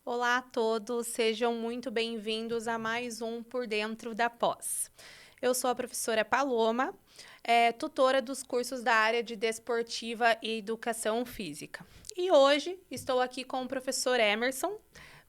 Olá a todos, sejam muito bem-vindos a mais um Por Dentro da Pós. Eu sou a professora Paloma, tutora dos cursos da área de Desportiva e Educação Física. E hoje estou aqui com o professor Emerson,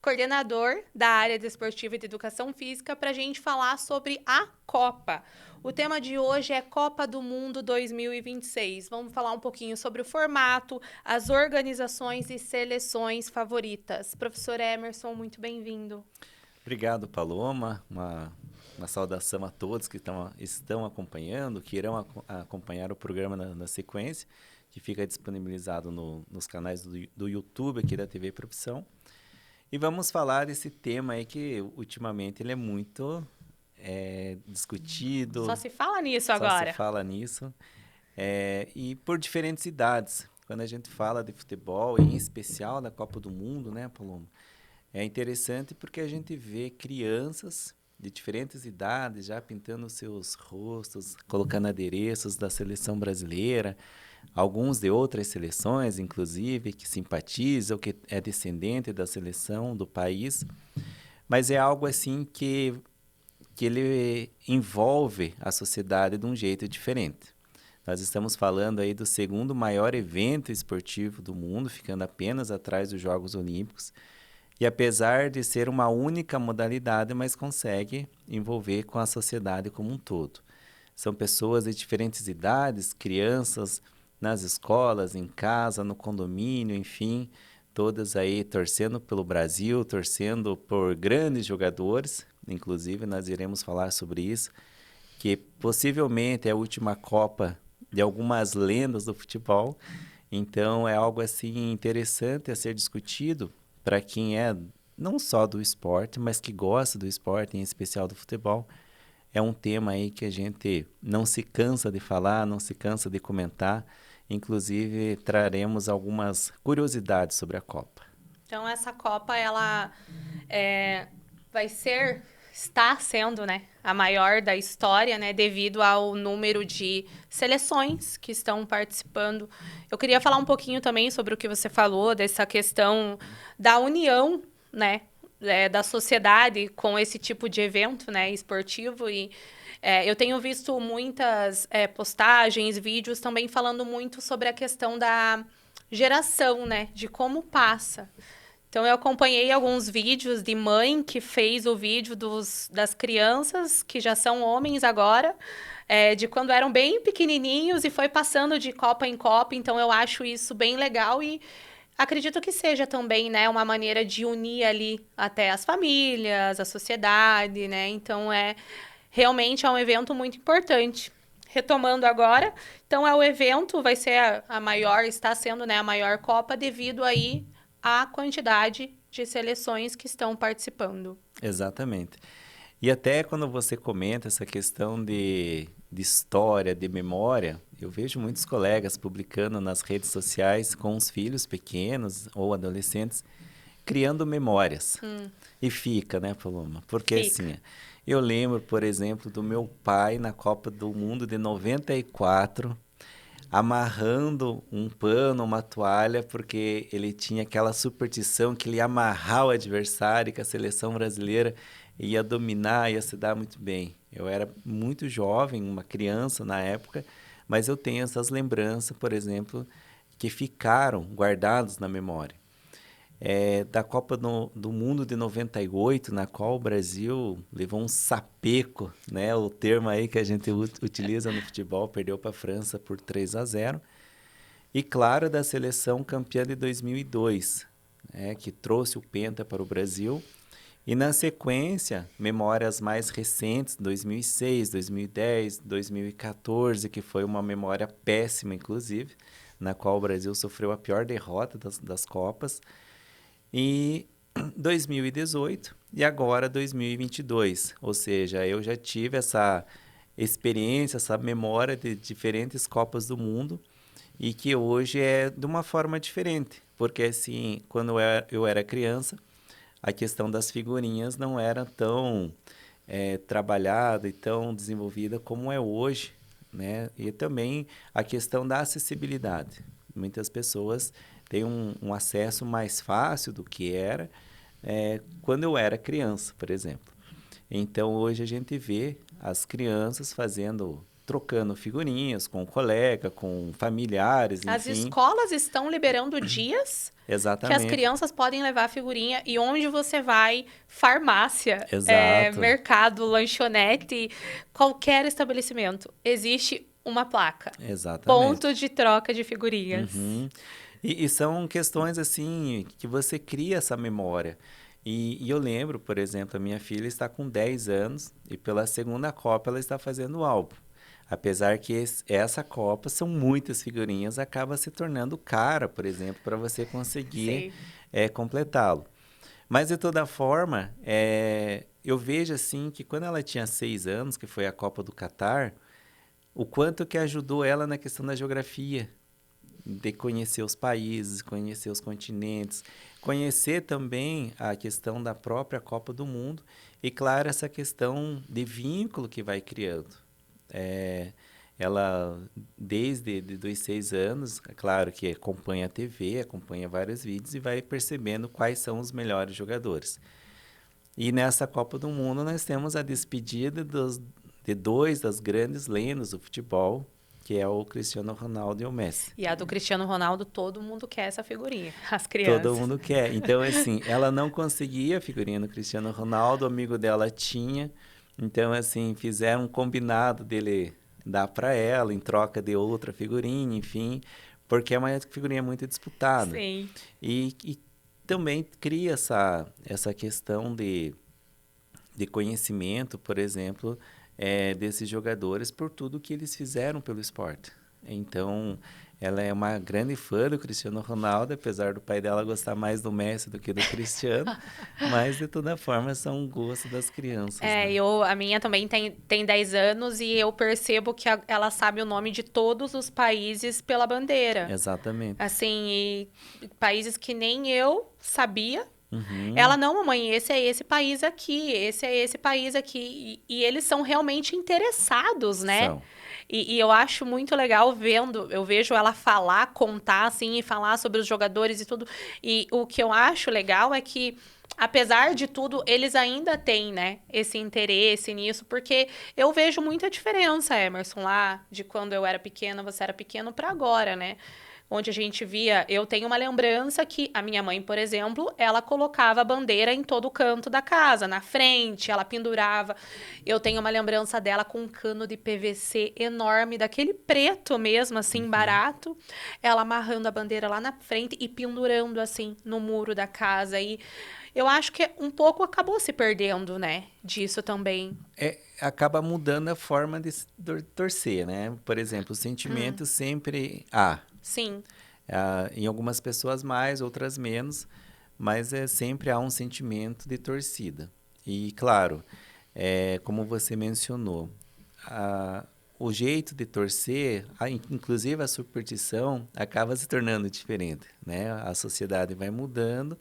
coordenador da área Desportiva e de Educação Física, para a gente falar sobre a Copa. O tema de hoje é Copa do Mundo 2026. Vamos falar um pouquinho sobre o formato, as organizações e seleções favoritas. Professor Emerson, muito bem-vindo. Obrigado, Paloma. Uma saudação a todos que estão acompanhando, que irão acompanhar o programa na sequência, que fica disponibilizado nos canais do YouTube aqui da TV Profissão. E vamos falar desse tema aí que ultimamente ele é muito Só discutido, se fala nisso só se agora. fala nisso, e por diferentes idades. Quando a gente fala de futebol, e em especial da Copa do Mundo, né, Paloma? É interessante porque a gente vê crianças de diferentes idades já pintando seus rostos, colocando adereços da seleção brasileira, alguns de outras seleções, inclusive, que simpatizam, que é descendente da seleção do país, mas é algo assim que ele envolve a sociedade de um jeito diferente. Nós estamos falando aí do segundo maior evento esportivo do mundo, ficando apenas atrás dos Jogos Olímpicos. E apesar de ser uma única modalidade, mas consegue envolver com a sociedade como um todo. São pessoas de diferentes idades, crianças nas escolas, em casa, no condomínio, enfim, todas aí torcendo pelo Brasil, torcendo por grandes jogadores. Inclusive, nós iremos falar sobre isso, que possivelmente é a última Copa de algumas lendas do futebol. Então, é algo assim interessante a ser discutido para quem é não só do esporte, mas que gosta do esporte, em especial do futebol. É um tema aí que a gente não se cansa de falar, não se cansa de comentar. Inclusive, traremos algumas curiosidades sobre a Copa. Então, essa Copa, ela é, vai ser, está sendo, né, a maior da história, né, devido ao número de seleções que estão participando. Eu queria falar um pouquinho também sobre o que você falou, dessa questão da união, né, da sociedade com esse tipo de evento, né, esportivo. E eu tenho visto muitas postagens, vídeos também falando muito sobre a questão da geração, né, de como passa. Então, eu acompanhei alguns vídeos de mãe que fez o vídeo das crianças, que já são homens agora, de quando eram bem pequenininhos e foi passando de Copa em Copa. Então, eu acho isso bem legal e acredito que seja também, né, uma maneira de unir ali até as famílias, a sociedade, né? Então, realmente é um evento muito importante. Retomando agora, então o evento vai ser a maior, está sendo, né, a maior Copa devido aí à quantidade de seleções que estão participando. Exatamente. E até quando você comenta essa questão de história, de memória, eu vejo muitos colegas publicando nas redes sociais com os filhos pequenos ou adolescentes, criando memórias. E fica, né, Paloma? Porque Fica. assim, eu lembro, por exemplo, do meu pai na Copa do Mundo de 94, amarrando um pano, uma toalha, porque ele tinha aquela superstição que ele ia amarrar o adversário, que a seleção brasileira ia dominar, ia se dar muito bem. Eu era muito jovem, uma criança na época, mas eu tenho essas lembranças, por exemplo, que ficaram guardadas na memória. Da Copa do Mundo de 98, na qual o Brasil levou um sapeco, né? O termo aí que a gente utiliza no futebol, perdeu para a França por 3-0. E claro, da seleção campeã de 2002, né? Que trouxe o Penta para o Brasil. E na sequência, memórias mais recentes, 2006, 2010, 2014, que foi uma memória péssima, inclusive, na qual o Brasil sofreu a pior derrota das Copas, e 2018 e agora 2022. Ou seja, eu já tive essa experiência, essa memória de diferentes Copas do Mundo e que hoje é de uma forma diferente, porque assim, quando eu era criança, a questão das figurinhas não era tão trabalhada e tão desenvolvida como é hoje, né? E também a questão da acessibilidade. Muitas pessoas têm um acesso mais fácil do que era, quando eu era criança, por exemplo. Então, hoje a gente vê as crianças trocando figurinhas com o colega, com familiares, As enfim. escolas estão liberando dias que as Exatamente. crianças podem levar a figurinha e onde você vai, farmácia, Exato. mercado, lanchonete, qualquer estabelecimento, existe uma placa. Exatamente. Ponto de troca de figurinhas. Uhum. E são questões assim que você cria essa memória. E eu lembro, por exemplo, a minha filha está com 10 anos e pela segunda Copa ela está fazendo o álbum. Apesar que essa Copa são muitas figurinhas, acaba se tornando cara, por exemplo, para você conseguir Sim. completá-lo. Mas de toda forma, eu vejo assim que quando ela tinha 6 anos, que foi a Copa do Catar, o quanto que ajudou ela na questão da geografia de conhecer os países, conhecer os continentes, conhecer também a questão da própria Copa do Mundo e, claro, essa questão de vínculo que vai criando. É, ela, desde os 6 anos, é claro que acompanha a TV, acompanha vários vídeos e vai percebendo quais são os melhores jogadores. E nessa Copa do Mundo nós temos a despedida de dois das grandes lendas do futebol, que é o Cristiano Ronaldo e o Messi. E a do Cristiano Ronaldo, todo mundo quer essa figurinha, as Todo crianças. mundo quer. Então, assim, ela não conseguia a figurinha do Cristiano Ronaldo, o amigo dela tinha. Então, assim, fizeram um combinado dele dar para ela em troca de outra figurinha, enfim, porque é uma figurinha muito disputada. Sim. E também cria essa questão de conhecimento, por exemplo, desses jogadores por tudo que eles fizeram pelo esporte. Então, ela é uma grande fã do Cristiano Ronaldo, apesar do pai dela gostar mais do Messi do que do Cristiano, mas de toda forma são um gosto das crianças, né? A minha também tem 10 anos e eu percebo que ela sabe o nome de todos os países pela bandeira. Exatamente. Assim, e países que nem eu sabia. Ela, Uhum. não, mamãe, esse é esse país aqui, esse é esse país aqui. E eles são realmente interessados, né? São. E eu acho muito legal eu vejo ela falar, contar, assim, e falar sobre os jogadores e tudo. E o que eu acho legal é que, apesar de tudo, eles ainda têm, né, esse interesse nisso, porque eu vejo muita diferença, Emerson, lá de quando eu era pequena, você era pequeno, para agora, né? Onde a gente via, eu tenho uma lembrança que a minha mãe, por exemplo, ela colocava a bandeira em todo o canto da casa, na frente, ela pendurava. Eu tenho uma lembrança dela com um cano de PVC enorme, daquele preto mesmo, assim, Uhum. barato, ela amarrando a bandeira lá na frente e pendurando, assim, no muro da casa. E eu acho que um pouco acabou se perdendo, né, disso também. Acaba mudando a forma de torcer, né? Por exemplo, o sentimento sempre há. Sim, Em algumas pessoas mais, outras menos, mas sempre há um sentimento de torcida. E, claro, como você mencionou, a, o jeito de torcer, inclusive a superstição, acaba se tornando diferente, né? A sociedade vai mudando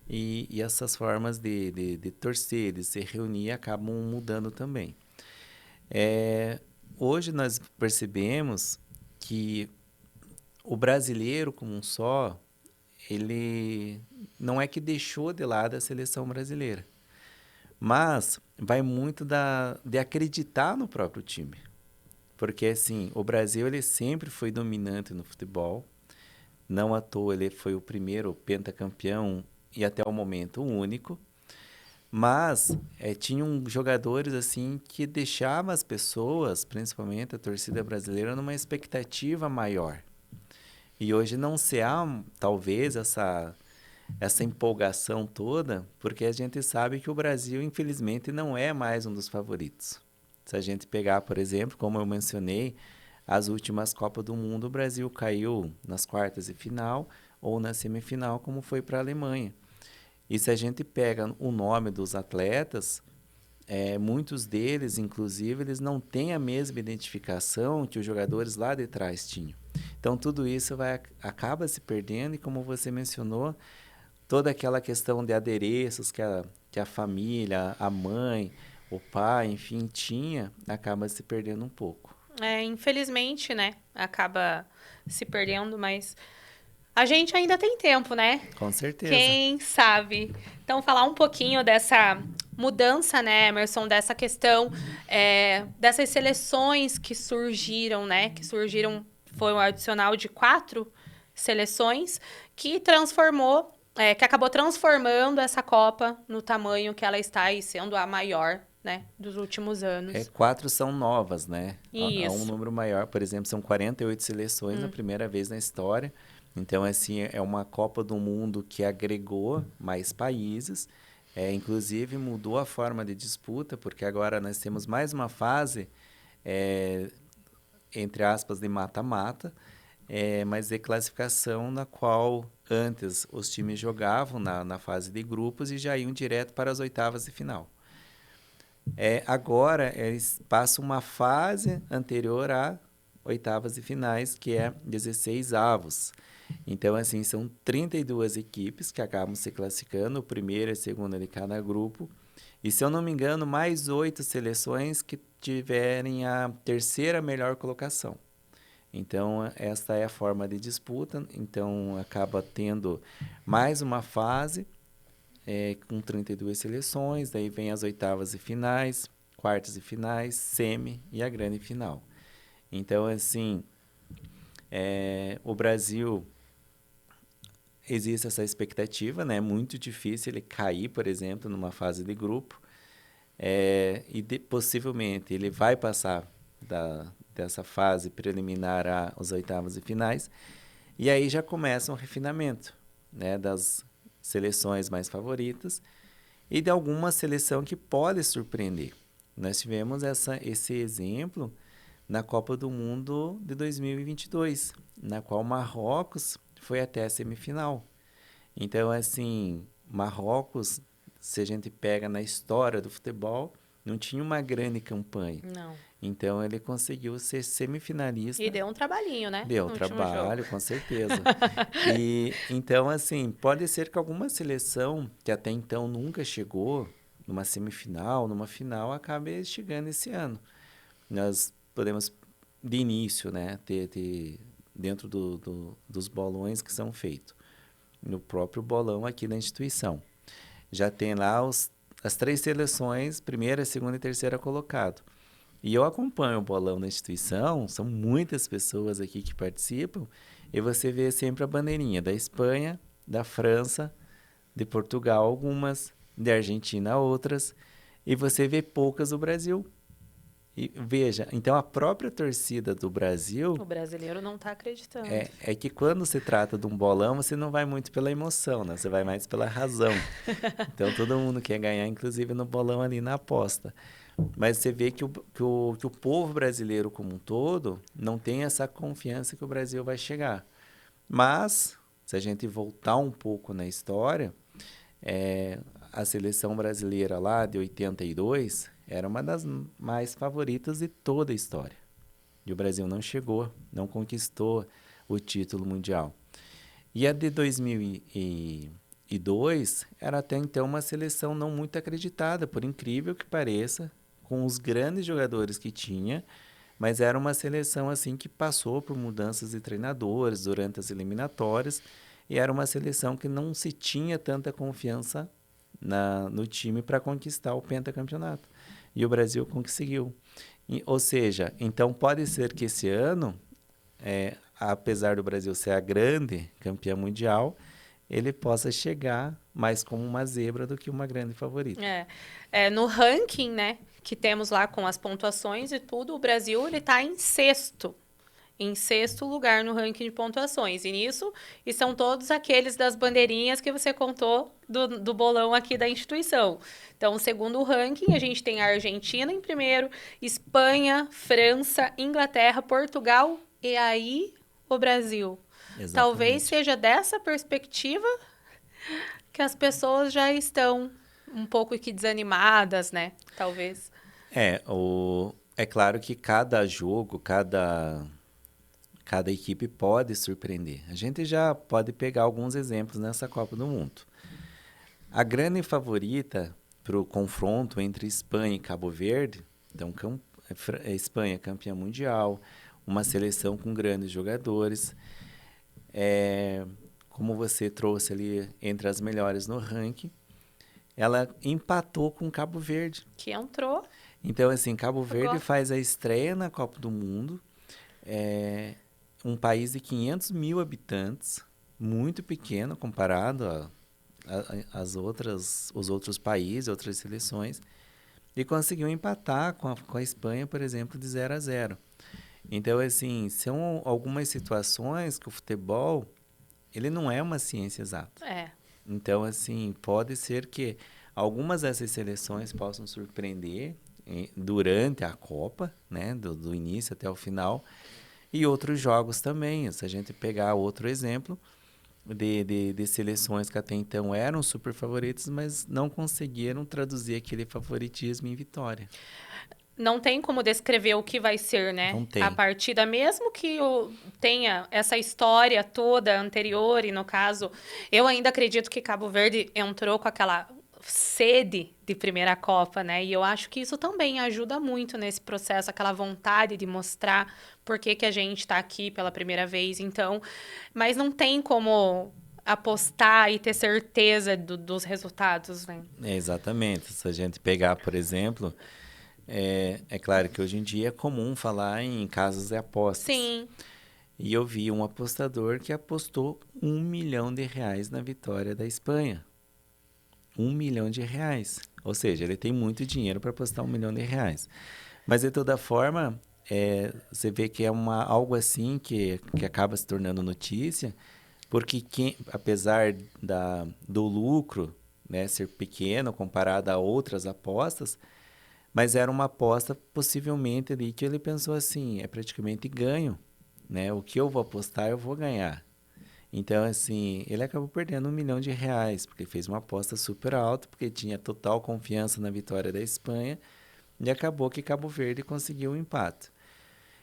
e essas formas de torcer, de se reunir, acabam mudando também. Hoje nós percebemos que o brasileiro como um só, ele não é que deixou de lado a seleção brasileira, mas vai muito de acreditar no próprio time. Porque, assim, o Brasil ele sempre foi dominante no futebol, não à toa ele foi o primeiro pentacampeão e até o momento o único, mas tinham jogadores assim que deixavam as pessoas, principalmente a torcida brasileira, numa expectativa maior. E hoje não se há, talvez, essa empolgação toda, porque a gente sabe que o Brasil, infelizmente, não é mais um dos favoritos. Se a gente pegar, por exemplo, como eu mencionei, as últimas Copas do Mundo, o Brasil caiu nas quartas de final ou na semifinal, como foi para a Alemanha. E se a gente pega o nome dos atletas, muitos deles, inclusive, eles não têm a mesma identificação que os jogadores lá de trás tinham. Então, tudo isso acaba se perdendo e, como você mencionou, toda aquela questão de adereços que a família, a mãe, o pai, enfim, tinha, acaba se perdendo um pouco. infelizmente, né, acaba se perdendo, mas A gente ainda tem tempo, né? Com certeza. Quem sabe? Então, falar um pouquinho dessa mudança, né, Emerson, dessa questão, dessas seleções que surgiram, né? Que surgiram, foi um adicional de 4 seleções, que transformou, que acabou transformando essa Copa no tamanho que ela está aí, sendo a maior, né, dos últimos anos. 4 são novas, né? Há um Isso. número maior, por exemplo, são 48 seleções na primeira vez na história. Então, assim, é uma Copa do Mundo que agregou mais países. Inclusive, mudou a forma de disputa, porque agora nós temos mais uma fase, entre aspas, de mata-mata, mas de classificação na qual antes os times jogavam na fase de grupos e já iam direto para as oitavas de final. Agora, eles passam uma fase anterior a oitavas e finais, que é 16 avos. Então, assim, são 32 equipes que acabam se classificando, o primeiro e a segunda de cada grupo. E, se eu não me engano, mais 8 seleções que tiverem a terceira melhor colocação. Então, esta é a forma de disputa. Então, acaba tendo mais uma fase, com 32 seleções, daí vem as oitavas e finais, quartas e finais, semi e a grande final. Então, assim, o Brasil, existe essa expectativa, né? É muito difícil ele cair, por exemplo, numa fase de grupo, possivelmente ele vai passar dessa fase preliminar às oitavas e finais, e aí já começa um refinamento, né, das seleções mais favoritas e de alguma seleção que pode surpreender. Nós tivemos esse exemplo na Copa do Mundo de 2022, na qual Marrocos foi até a semifinal. Então, assim, Marrocos, se a gente pega na história do futebol, não tinha uma grande campanha. Não. Então, ele conseguiu ser semifinalista. E deu um trabalhinho, né? Deu no último trabalho, jogo. com certeza. E então, assim, pode ser que alguma seleção que até então nunca chegou numa semifinal, numa final, acabe chegando esse ano. Nós podemos, de início, né, ter dentro dos bolões que são feitos, no próprio bolão aqui da instituição. Já tem lá as 3 seleções, primeira, segunda e terceira colocado. E eu acompanho o bolão da instituição, são muitas pessoas aqui que participam, e você vê sempre a bandeirinha da Espanha, da França, de Portugal algumas, da Argentina outras, e você vê poucas do Brasil. E veja, então a própria torcida do Brasil O brasileiro não está acreditando. é que quando se trata de um bolão, você não vai muito pela emoção, né? Você vai mais pela razão. Então todo mundo quer ganhar, inclusive no bolão ali na aposta. Mas você vê que o povo brasileiro como um todo não tem essa confiança que o Brasil vai chegar. Mas, se a gente voltar um pouco na história, a seleção brasileira lá de 82 era uma das mais favoritas de toda a história. E o Brasil não chegou, não conquistou o título mundial. E a de 2002 era até então uma seleção não muito acreditada, por incrível que pareça, com os grandes jogadores que tinha, mas era uma seleção assim que passou por mudanças de treinadores durante as eliminatórias, e era uma seleção que não se tinha tanta confiança no time para conquistar o pentacampeonato. E o Brasil conseguiu. Ou seja, então pode ser que esse ano, apesar do Brasil ser a grande campeã mundial, ele possa chegar mais como uma zebra do que uma grande favorita. No ranking, né, que temos lá com as pontuações e tudo, o Brasil ele está em sexto lugar no ranking de pontuações. E nisso, e são todos aqueles das bandeirinhas que você contou do bolão aqui da instituição. Então, segundo o ranking, a gente tem a Argentina em primeiro, Espanha, França, Inglaterra, Portugal e aí o Brasil. Exatamente. Talvez seja dessa perspectiva que as pessoas já estão um pouco que desanimadas, né? Talvez. É claro que cada jogo, cada equipe pode surpreender. A gente já pode pegar alguns exemplos nessa Copa do Mundo. A grande favorita para o confronto entre Espanha e Cabo Verde, então Espanha campeã mundial, uma seleção com grandes jogadores, como você trouxe ali entre as melhores no ranking, ela empatou com Cabo Verde. Que entrou. Então, assim, Cabo Jogou. Verde faz a estreia na Copa do Mundo. É um país de 500 mil habitantes, muito pequeno comparado os outros países, outras seleções, e conseguiu empatar com a Espanha, por exemplo, de 0-0. Então, assim, são algumas situações que o futebol, ele não é uma ciência exata. É. Então, assim, pode ser que algumas dessas seleções possam surpreender durante a Copa, né, do início até o final, e outros jogos também. Se a gente pegar outro exemplo de seleções que até então eram super favoritas, mas não conseguiram traduzir aquele favoritismo em vitória. Não tem como descrever o que vai ser, né? Não tem. A partida, mesmo que tenha essa história toda anterior, e no caso, eu ainda acredito que Cabo Verde entrou com aquela sede de primeira Copa, né? E eu acho que isso também ajuda muito nesse processo, aquela vontade de mostrar por que a gente está aqui pela primeira vez. Então, mas não tem como apostar e ter certeza dos resultados, né? Exatamente. Se a gente pegar, por exemplo, é claro que hoje em dia é comum falar em casas de apostas. Sim. E eu vi um apostador que apostou R$1 milhão na vitória da Espanha. R$1 milhão. Ou seja, ele tem muito dinheiro para apostar R$1 milhão. Mas, de toda forma, você vê que é algo assim que acaba se tornando notícia, porque apesar do lucro, né, ser pequeno comparado a outras apostas, mas era uma aposta possivelmente ali que ele pensou assim, é praticamente ganho, né? O que eu vou apostar, eu vou ganhar. Então, assim, ele acabou perdendo R$1 milhão, porque fez uma aposta super alta, porque tinha total confiança na vitória da Espanha, e acabou que Cabo Verde conseguiu o empate.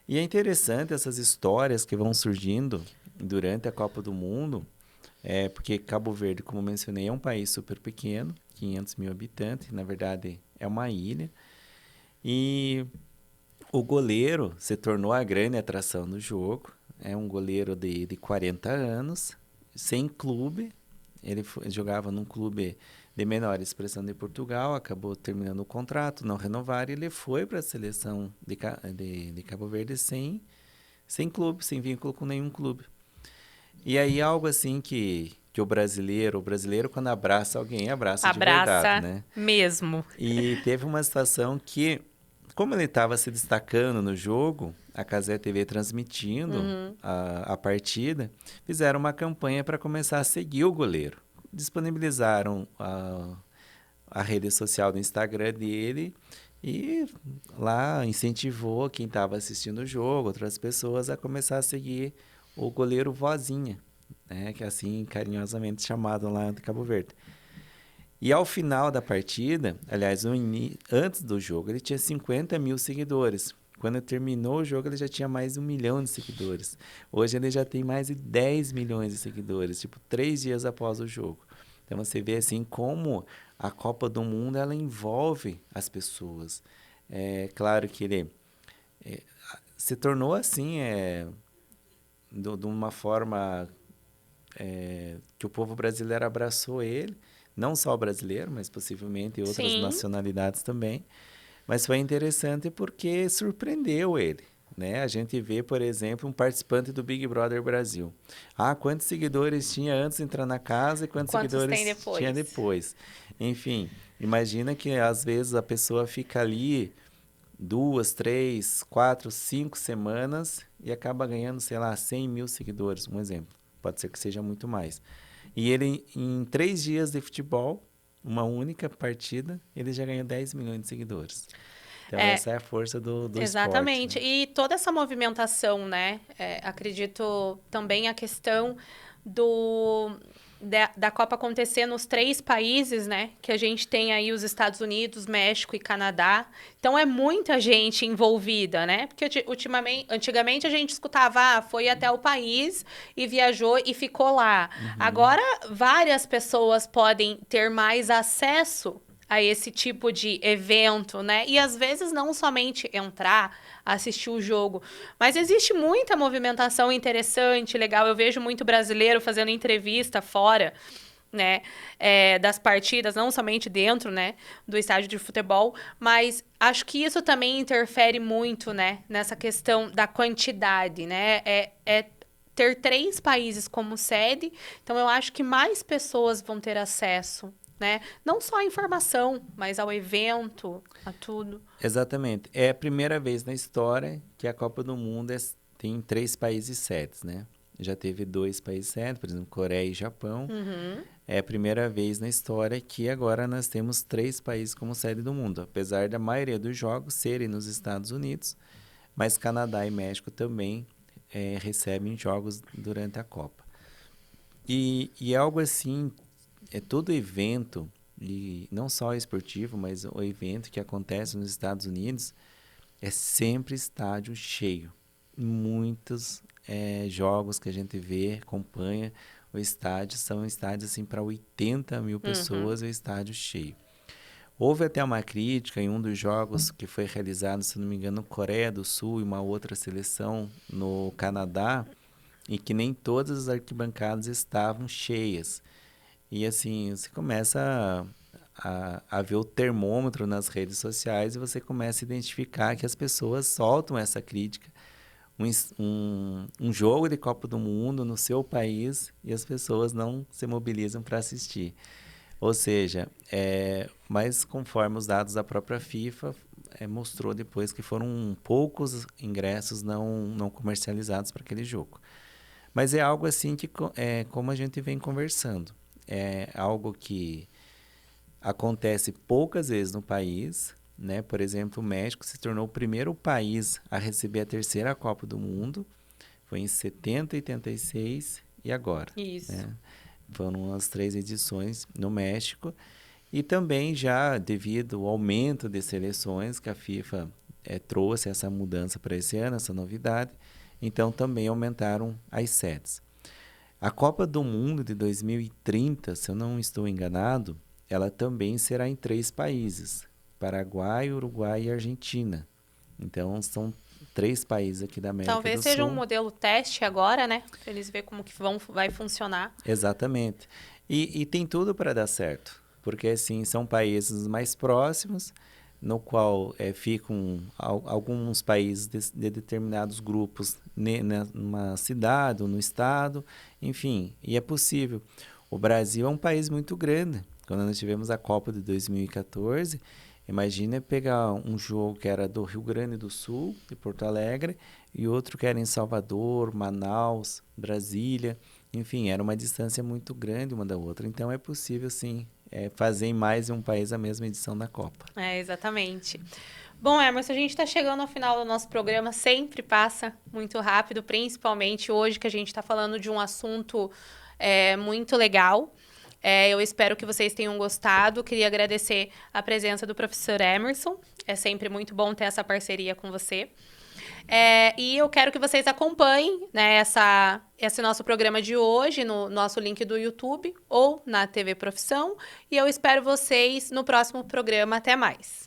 E é interessante essas histórias que vão surgindo durante a Copa do Mundo, porque Cabo Verde, como mencionei, é um país super pequeno, 500 mil habitantes, na verdade é uma ilha, e o goleiro se tornou a grande atração do jogo. É um goleiro de 40 anos, sem clube. Ele jogava num clube de menor expressão de Portugal, acabou terminando o contrato, não renovaram, e ele foi para a seleção de Cabo Verde sem clube, sem vínculo com nenhum clube. E aí algo assim que o brasileiro quando abraça alguém, abraça de verdade, né? Mesmo. E teve uma situação que, como ele estava se destacando no jogo, a Cazé TV transmitindo a partida, fizeram uma campanha para começar a seguir o goleiro. Disponibilizaram a rede social do Instagram dele e lá incentivou quem estava assistindo o jogo, outras pessoas, a começar a seguir o goleiro Vozinha, né, que é assim carinhosamente chamado lá de Cabo Verde. E ao final da partida, aliás, antes do jogo, ele tinha 50 mil seguidores. Quando terminou o jogo, ele já tinha mais de 1 milhão de seguidores. Hoje ele já tem mais de 10 milhões de seguidores, 3 dias após o jogo. Então você vê assim como a Copa do Mundo ela envolve as pessoas. É claro que ele se tornou assim, de uma forma que o povo brasileiro abraçou ele. Não só o brasileiro, mas possivelmente outras nacionalidades também. Mas foi interessante porque surpreendeu ele, né? A gente vê, por exemplo, um participante do Big Brother Brasil. Quantos seguidores tinha antes de entrar na casa e quantos seguidores tinha depois. Enfim, imagina que às vezes a pessoa fica ali 2, 3, 4, 5 semanas e acaba ganhando, sei lá, 100 mil seguidores, um exemplo. Pode ser que seja muito mais. E ele, em 3 dias de futebol, uma única partida, ele já ganhou 10 milhões de seguidores. Então, essa é a força do exatamente. esporte. Né? E toda essa movimentação, né? Acredito também a questão da Copa acontecer nos 3 países, né? Que a gente tem aí os Estados Unidos, México e Canadá. Então, é muita gente envolvida, né? Porque antigamente a gente escutava, foi até o país e viajou e ficou lá. Agora, várias pessoas podem ter mais acesso a esse tipo de evento, né? E às vezes não somente entrar, assistir o jogo, mas existe muita movimentação interessante, legal. Eu vejo muito brasileiro fazendo entrevista fora, né, das partidas, não somente dentro, né, do estádio de futebol, mas acho que isso também interfere muito, né, nessa questão da quantidade, né, ter 3 países como sede, então eu acho que mais pessoas vão ter acesso, né, não só à informação, mas ao evento, a tudo. Exatamente. É a primeira vez na história que a Copa do Mundo tem 3 países sedes, né? Já teve 2 países sedes, por exemplo, Coreia e Japão. Uhum. É a primeira vez na história que agora nós temos 3 países como sede do mundo, apesar da maioria dos jogos serem nos Estados Unidos, mas Canadá e México também recebem jogos durante a Copa. E algo assim, todo evento, e não só esportivo, mas o evento que acontece nos Estados Unidos, é sempre estádio cheio. Muitos jogos que a gente vê, acompanha, o estádio são estádios assim, para 80 mil pessoas, o estádio cheio. Houve até uma crítica em um dos jogos que foi realizado, se não me engano, Coreia do Sul e uma outra seleção no Canadá, em que nem todas as arquibancadas estavam cheias. E assim, você começa a ver o termômetro nas redes sociais e você começa a identificar que as pessoas soltam essa crítica. Um jogo de Copa do Mundo no seu país e as pessoas não se mobilizam para assistir. Ou seja, mas conforme os dados da própria FIFA, mostrou depois que foram poucos ingressos não comercializados para aquele jogo. Mas é algo assim que, como a gente vem conversando, é algo que acontece poucas vezes no país, né? Por exemplo, o México se tornou o primeiro país a receber a terceira Copa do Mundo, foi em 70, 86 e agora. Isso. Né? Foram as 3 edições no México. E também já devido ao aumento de seleções que a FIFA trouxe essa mudança para esse ano, essa novidade, então também aumentaram as sedes. A Copa do Mundo de 2030, se eu não estou enganado, ela também será em 3 países, Paraguai, Uruguai e Argentina. Então, são 3 países aqui da América do Sul. Talvez seja um modelo teste agora, né? Para eles verem como que vai funcionar. Exatamente. E tem tudo para dar certo, porque assim, são países mais próximos, no qual ficam alguns países de determinados grupos numa cidade ou no estado, enfim, e é possível. O Brasil é um país muito grande. Quando nós tivemos a Copa de 2014, imagina pegar um jogo que era do Rio Grande do Sul, de Porto Alegre, e outro que era em Salvador, Manaus, Brasília, enfim, era uma distância muito grande uma da outra. Então é possível, sim, fazer em mais de um país a mesma edição da Copa. Exatamente. Bom, Emerson, a gente está chegando ao final do nosso programa, sempre passa muito rápido, principalmente hoje que a gente está falando de um assunto muito legal. Eu espero que vocês tenham gostado. Queria agradecer a presença do professor Emerson. É sempre muito bom ter essa parceria com você. E eu quero que vocês acompanhem, né, esse nosso programa de hoje no nosso link do YouTube ou na TV Profissão. E eu espero vocês no próximo programa. Até mais!